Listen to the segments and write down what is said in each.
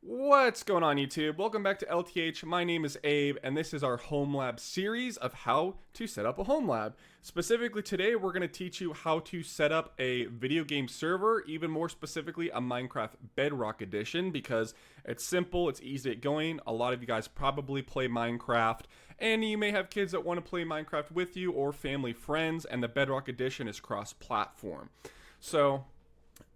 What's going on, YouTube? Welcome back to LTH. My name is Abe, and this is our HomeLab series of how to set up a HomeLab. Specifically today, we're going to teach you how to set up a video game server, even more specifically a Minecraft Bedrock edition, because it's simple, it's easy to get going. A lot of you guys probably play Minecraft, and you may have kids that want to play Minecraft with you or family friends, and the Bedrock edition is cross-platform. So,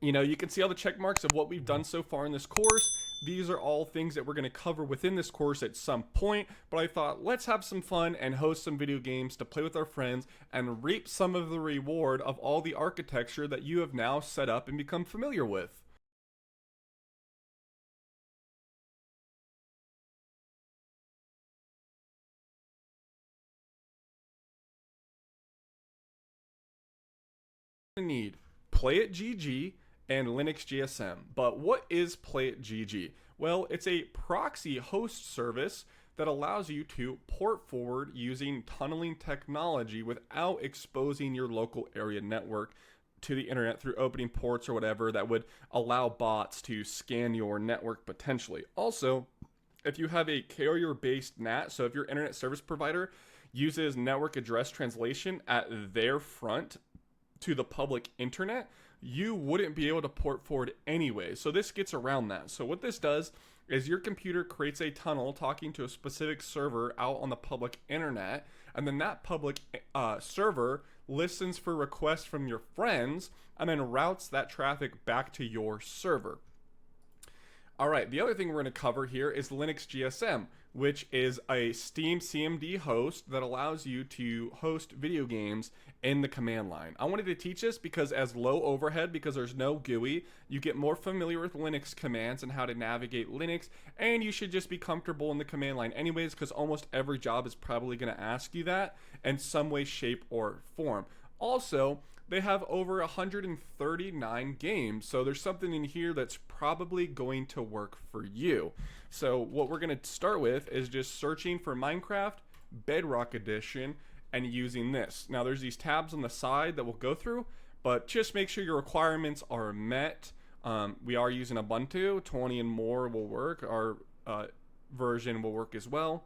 you can see all the check marks of what we've done so far in this course. These are all things that we're going to cover within this course at some point, but I thought let's have some fun and host some video games to play with our friends and reap some of the reward of all the architecture that you have now set up and become familiar with. Need Play It GG and LinuxGSM. But what is Play It GG? Well, it's a proxy host service that allows you to port forward using tunneling technology without exposing your local area network to the internet through opening ports or whatever that would allow bots to scan your network potentially. Also, if you have a carrier-based NAT, so if your internet service provider uses network address translation at their front to the public internet, you wouldn't be able to port forward anyway. So this gets around that. So what this does is your computer creates a tunnel talking to a specific server out on the public internet, and then that public server listens for requests from your friends and then routes that traffic back to your server. All right, the other thing we're going to cover here is LinuxGSM, which is a Steam CMD host that allows you to host video games in the command line. I wanted to teach this because as low overhead, because there's no GUI, you get more familiar with Linux commands and how to navigate Linux, and you should just be comfortable in the command line anyways, because almost every job is probably going to ask you that in some way, shape, or form. Also, they have over 139 games, so there's something in here that's probably going to work for you. So what we're going to start with is just searching for Minecraft Bedrock Edition and using this. Now there's these tabs on the side that we'll go through, but just make sure your requirements are met. We are using Ubuntu, 20 and more will work. Our version will work as well.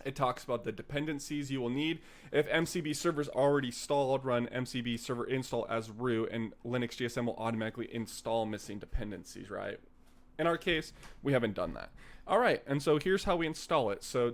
It talks about the dependencies you will need. If MCB server is already installed, run MCB server install as root, and LinuxGSM will automatically install missing dependencies, right? In our case, we haven't done that. All right, and so here's how we install it. So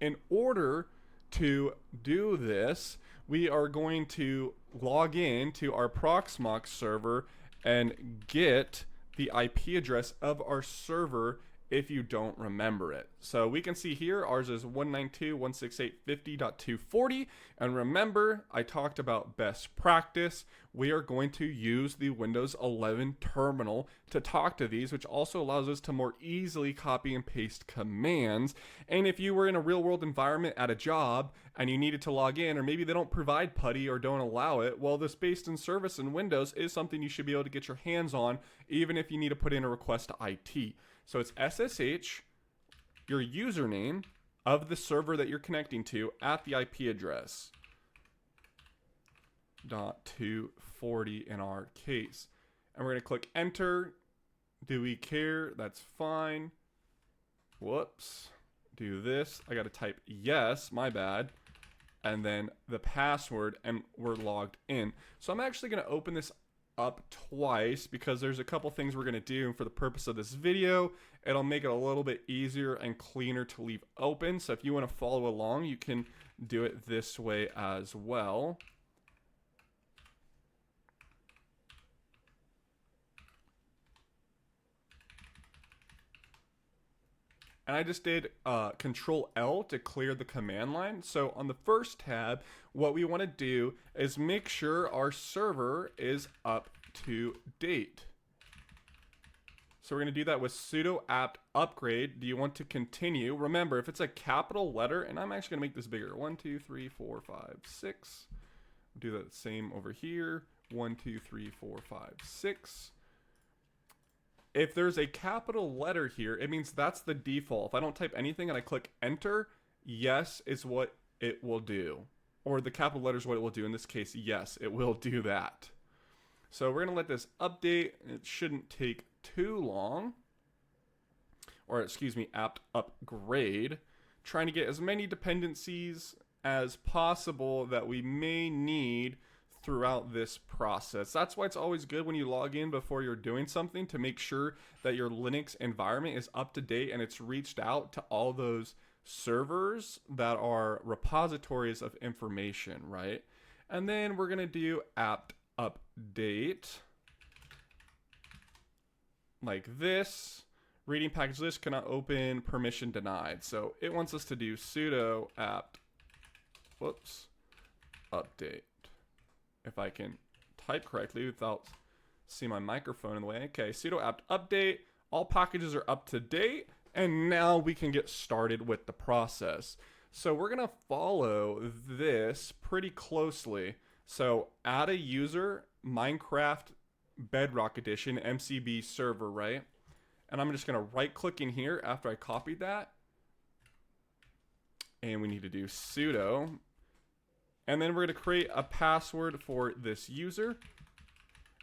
in order to do this, we are going to log in to our Proxmox server and get the IP address of our server if you don't remember it. So we can see here ours is 192.168.50.240, and remember I talked about best practice. We are going to use the Windows 11 terminal to talk to these, which also allows us to more easily copy and paste commands. And if you were in a real world environment at a job and you needed to log in, or maybe they don't provide PuTTY or don't allow it, well, this based in service in Windows is something you should be able to get your hands on, even if you need to put in a request to IT. So it's SSH, your username of the server that you're connecting to at the IP address. .240 in our case. And we're going to click enter. Do we care? That's fine. Whoops. Do this. I got to type yes, my bad. And then the password, and we're logged in. So I'm actually going to open this up twice because there's a couple things we're going to do for the purpose of this video. It'll make it a little bit easier and cleaner to leave open. So if you want to follow along, you can do it this way as well. And I just did Control L to clear the command line. So on the first tab, what we want to do is make sure our server is up to date. So we're going to do that with sudo apt upgrade. Do you want to continue? Remember, if it's a capital letter, and I'm actually going to make this bigger. 1, 2, 3, 4, 5, 6. Do that same over here. 1, 2, 3, 4, 5, 6. If there's a capital letter here, it means that's the default. If I don't type anything and I click enter, yes is what it will do. Or the capital letter is what it will do. In this case, yes, it will do that. So we're going to let this update. It shouldn't take too long. or excuse me, apt upgrade, trying to get as many dependencies as possible that we may need throughout this process. That's why it's always good when you log in before you're doing something to make sure that your Linux environment is up to date and it's reached out to all those servers that are repositories of information, right? And then we're gonna do apt update like this. Reading package list cannot open, permission denied. So it wants us to do sudo apt, update. If I can type correctly without seeing my microphone in the way. Okay, sudo apt update. All packages are up to date. And now we can get started with the process. So we're going to follow this pretty closely. So add a user, Minecraft Bedrock Edition, MCB server, right? And I'm just going to right click in here after I copied that. And we need to do sudo. And then we're going to create a password for this user.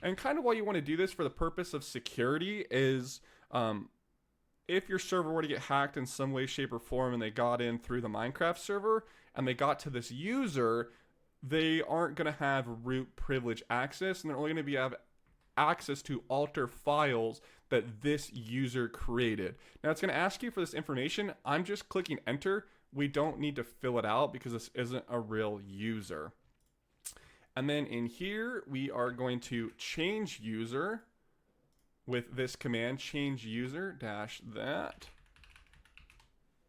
And kind of why you want to do this for the purpose of security is if your server were to get hacked in some way, shape, or form and they got in through the Minecraft server and they got to this user, they aren't going to have root privilege access, and they're only going to have access to alter files that this user created. Now it's going to ask you for this information. I'm just clicking enter. We don't need to fill it out because this isn't a real user. And then in here, we are going to change user with this command, change user -that.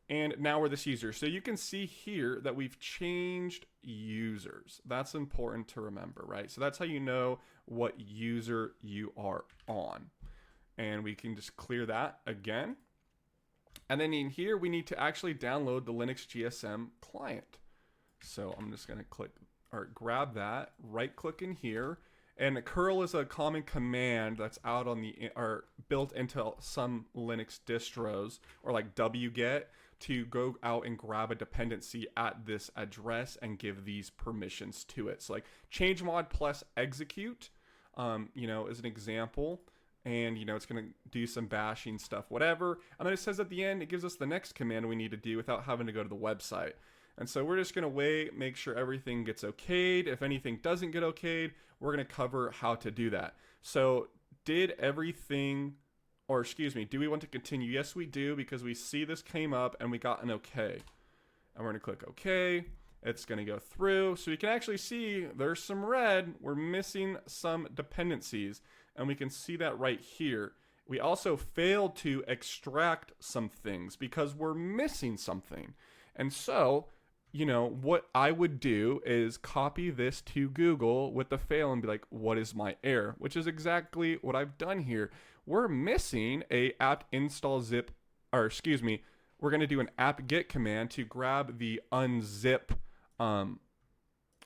And now we're this user. So you can see here that we've changed users. That's important to remember, right? So that's how you know what user you are on. And we can just clear that again. And then in here, we need to actually download the LinuxGSM client. So I'm just going to click or grab that, right click in here. And curl is a common command that's out on the or built into some Linux distros, or like wget, to go out and grab a dependency at this address and give these permissions to it. So like change mod plus execute, is an example. And, it's going to do some bashing stuff, whatever. And then it says at the end, it gives us the next command we need to do without having to go to the website. And so we're just going to wait, make sure everything gets okayed. If anything doesn't get okayed, we're going to cover how to do that. So do we want to continue? Yes, we do, because we see this came up and we got an okay. And we're going to click okay. It's going to go through. So you can actually see there's some red. We're missing some dependencies. And we can see that right here. We also failed to extract some things because we're missing something. And so, what I would do is copy this to Google with the fail and be like, what is my error? Which is exactly what I've done here. We're missing a apt install zip, we're going to do an apt get command to grab the unzip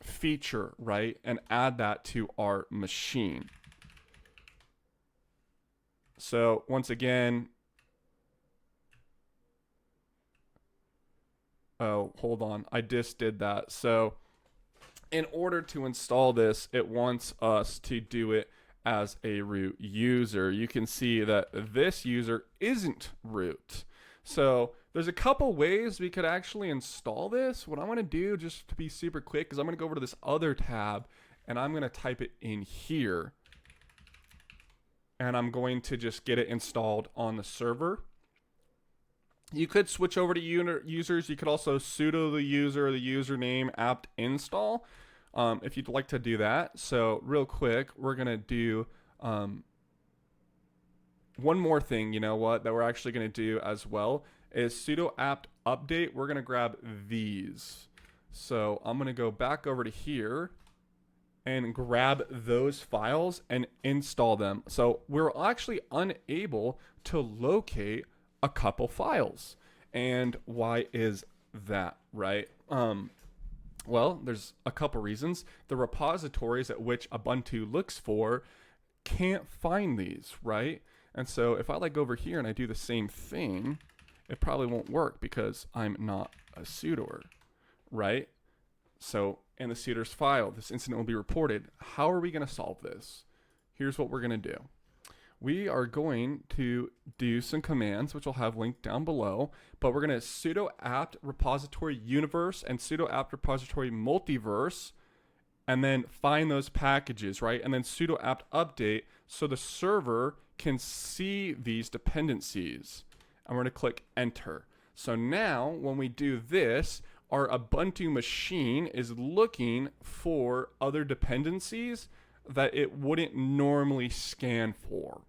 feature, right? And add that to our machine. So once again, oh, hold on, I just did that. So in order to install this, it wants us to do it as a root user. You can see that this user isn't root. So there's a couple ways we could actually install this. What I'm going to do, just to be super quick, is I'm going to go over to this other tab and I'm going to type it in here. And I'm going to just get it installed on the server. You could switch over to users. You could also sudo the user, the username, apt install, if you'd like to do that. So real quick, we're going to do one more thing, that we're actually going to do as well is sudo apt update. We're going to grab these. So I'm going to go back over to here and grab those files and install them. So we're actually unable to locate a couple files. And why is that, right? Well, there's a couple reasons. The repositories at which Ubuntu looks for can't find these, right? And so if I go over here and I do the same thing, it probably won't work because I'm not a sudoer, right? So in the sudoers file, this incident will be reported. How are we going to solve this? Here's what we're going to do. we are going to do some commands, which I'll have linked down below, but we're going to sudo apt repository universe and sudo apt repository multiverse, and then find those packages, right? And then sudo apt update so the server can see these dependencies. And we're going to click enter. So now when we do this, our Ubuntu machine is looking for other dependencies that it wouldn't normally scan for.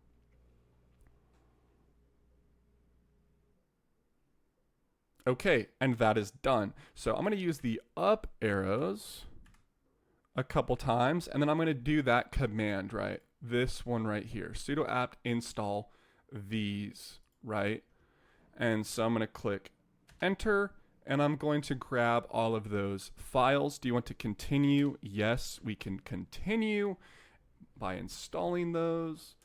Okay, and that is done. So I'm going to use the up arrows a couple times, and then I'm going to do that command, right? This one right here, sudo apt install these, right? And so I'm going to click enter, and I'm going to grab all of those files. Do you want to continue? Yes, we can continue by installing those.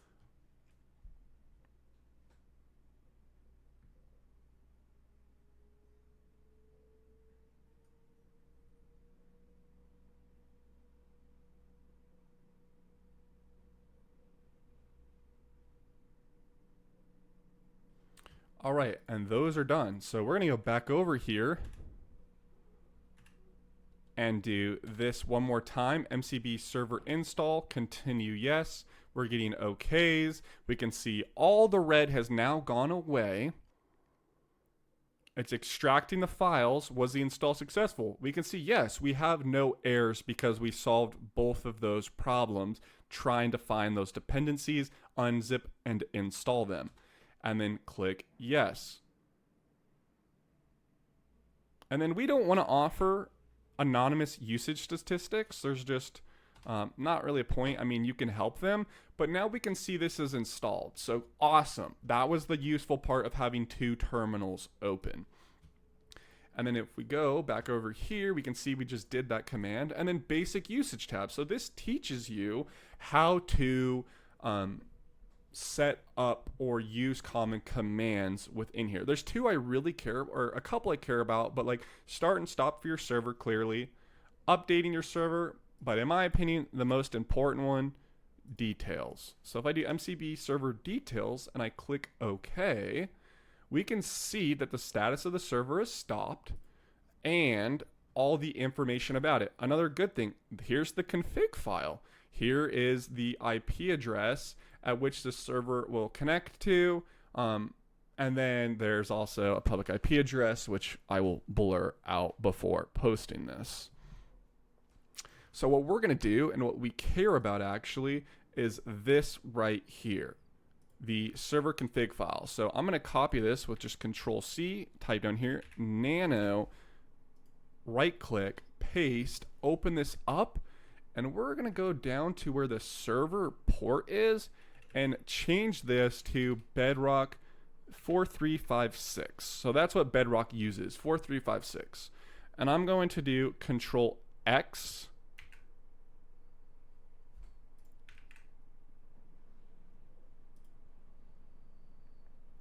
All right, and those are done. So we're gonna go back over here and do this one more time. MCB server install, continue yes. We're getting OKs. We can see all the red has now gone away. It's extracting the files. Was the install successful? We can see yes, we have no errors because we solved both of those problems trying to find those dependencies, unzip and install them. And then click yes. And then we don't want to offer anonymous usage statistics. There's just not really a point. I mean, you can help them, but now we can see this is installed. So awesome. That was the useful part of having two terminals open. And then if we go back over here, we can see we just did that command, and then basic usage tab. So this teaches you how to set up or use common commands within here. There's two I really care, or a couple I care about, but like start and stop for your server clearly, updating your server, but in my opinion, the most important one, details. So if I do MCB server details and I click OK, we can see that the status of the server is stopped and all the information about it. Another good thing, here's the config file. Here is the IP address at which the server will connect to. And then there's also a public IP address, which I will blur out before posting this. So what we're going to do, and what we care about actually, is this right here, the server config file. So I'm going to copy this with just Control C, type down here, nano, right click, paste, open this up, and we're going to go down to where the server port is and change this to bedrock 4356. So that's what bedrock uses, 4356. And I'm going to do Control X.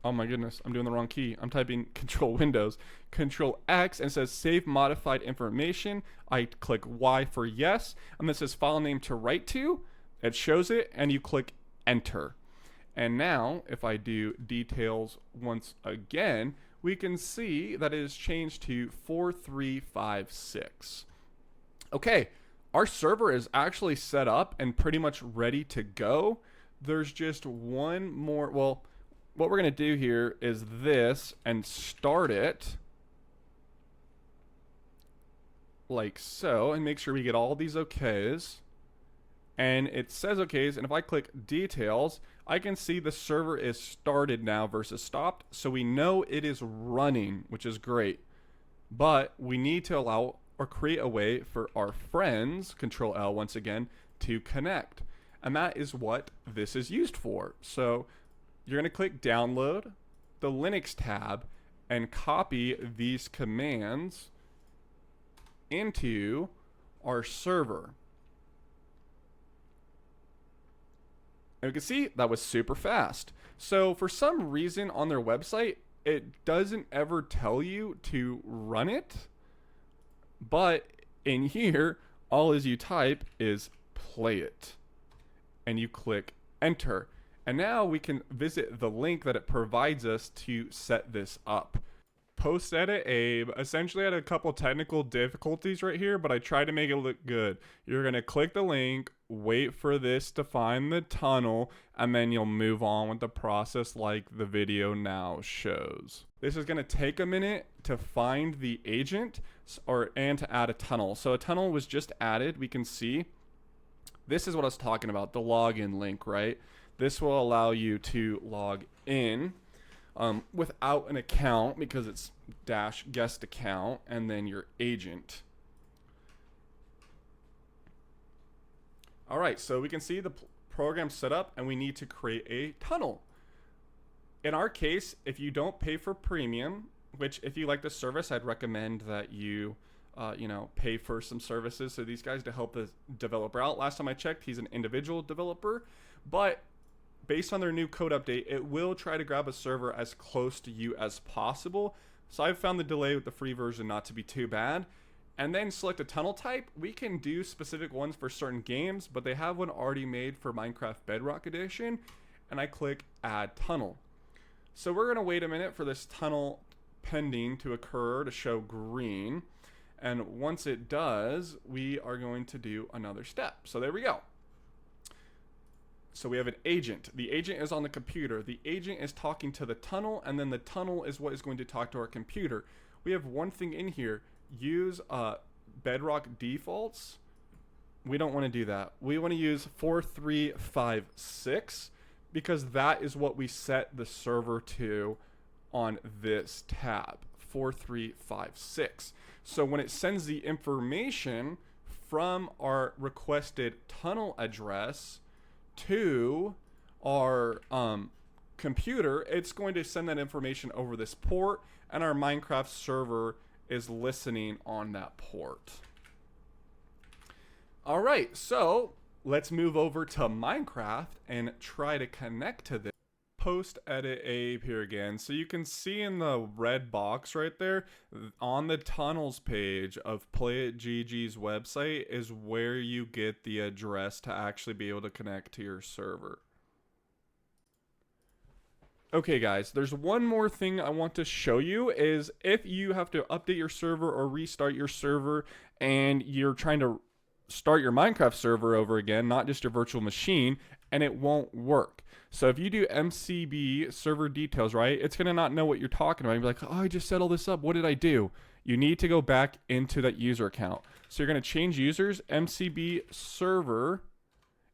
Oh my goodness, I'm doing the wrong key. I'm typing Control Windows, Control X, and it says save modified information. I click Y for yes, and this says file name to write to. It shows it, and you click enter. And now, if I do details once again, we can see that it is changed to 4356. Okay, our server is actually set up and pretty much ready to go. There's just one more, well, what we're going to do here is this and start it like so, and make sure we get all these OKs. And it says OKs, and if I click details, I can see the server is started now versus stopped, so we know it is running, which is great. But we need to allow or create a way for our friends, Control L once again, to connect. And that is what this is used for. So you're going to click download the Linux tab and copy these commands into our server. And you can see that was super fast. So for some reason on their website, it doesn't ever tell you to run it. But in here, all as you type is play it. And you click enter. And now we can visit the link that it provides us to set this up. Post edit Abe essentially had a couple technical difficulties right here, but I tried to make it look good. You're going to click the link, wait for this to find the tunnel, and then you'll move on with the process like the video now shows. This is going to take a minute to find the agent and to add a tunnel. So a tunnel was just added. We can see this is what I was talking about, the login link, right? This will allow you to log in without an account, because it's dash guest account and then your agent. All right, so we can see the program set up and we need to create a tunnel. In our case, if you don't pay for premium, which if you like the service, I'd recommend that you pay for some services. So these guys to help the developer out. Last time I checked, he's an individual developer, but based on their new code update, it will try to grab a server as close to you as possible. So I've found the delay with the free version not to be too bad. And then select a tunnel type. We can do specific ones for certain games, but they have one already made for Minecraft Bedrock Edition. And I click Add Tunnel. So we're going to wait a minute for this tunnel pending to occur to show green. And once it does, we are going to do another step. So there we go. So we have an agent. The agent is on the computer. The agent is talking to the tunnel, and then the tunnel is what is going to talk to our computer. We have one thing in here. Use bedrock defaults. We don't want to do that. We want to use 4356 because that is what we set the server to on this tab, 4356. So when it sends the information from our requested tunnel address to our computer, it's going to send that information over this port, and our Minecraft server is listening on that port. All right, so let's move over to Minecraft and try to connect to this. Post edit Abe here again. So you can see in the red box right there on the tunnels page of PlayItGG's website is where you get the address to actually be able to connect to your server. Okay guys, there's one more thing I want to show you is if you have to update your server or restart your server and you're trying to start your Minecraft server over again, not just your virtual machine, and it won't work. So if you do MCB server details, right, it's going to not know what you're talking about. You'll be like, oh, I just set all this up. What did I do? You need to go back into that user account. So you're going to change users, MCB server.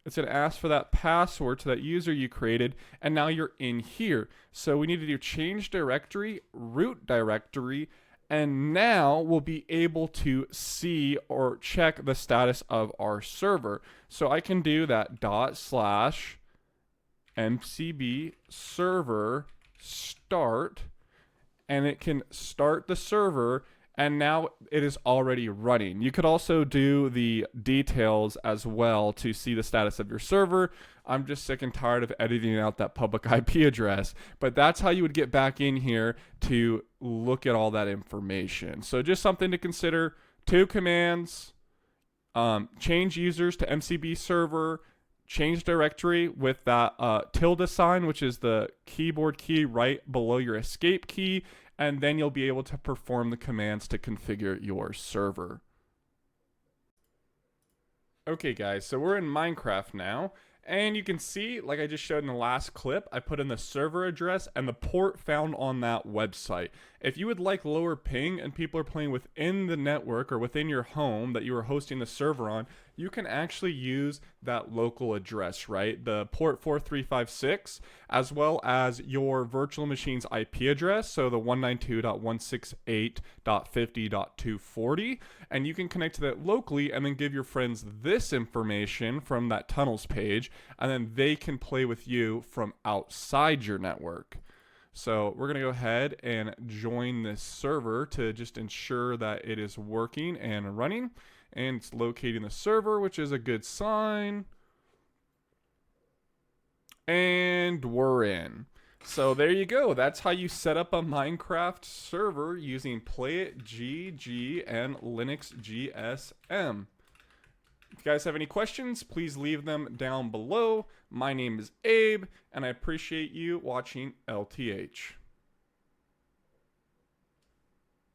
It's going to ask for that password to that user you created, and now you're in here. So we need to do change directory, root directory, and now we'll be able to see or check the status of our server. So I can do that /MCB server start, and it can start the server, and now it is already running. You could also do the details as well to see the status of your server. I'm just sick and tired of editing out that public IP address, but that's how you would get back in here to look at all that information. So just something to consider. 2 commands, change users to MCB server, change directory with that tilde sign, which is the keyboard key right below your escape key, and then you'll be able to perform the commands to configure your server. Okay guys, so we're in Minecraft now, and you can see, like I just showed in the last clip, I put in the server address and the port found on that website. If you would like lower ping and people are playing within the network or within your home that you are hosting the server on, you can actually use that local address, right? The port 4356, as well as your virtual machine's IP address, so the 192.168.50.240, and you can connect to that locally and then give your friends this information from that tunnels page, and then they can play with you from outside your network. So we're going to go ahead and join this server to just ensure that it is working and running. And it's locating the server, which is a good sign. And we're in. So there you go. That's how you set up a Minecraft server using PlayItGG and LinuxGSM. If you guys have any questions, please leave them down below. My name is Abe, and I appreciate you watching LTH.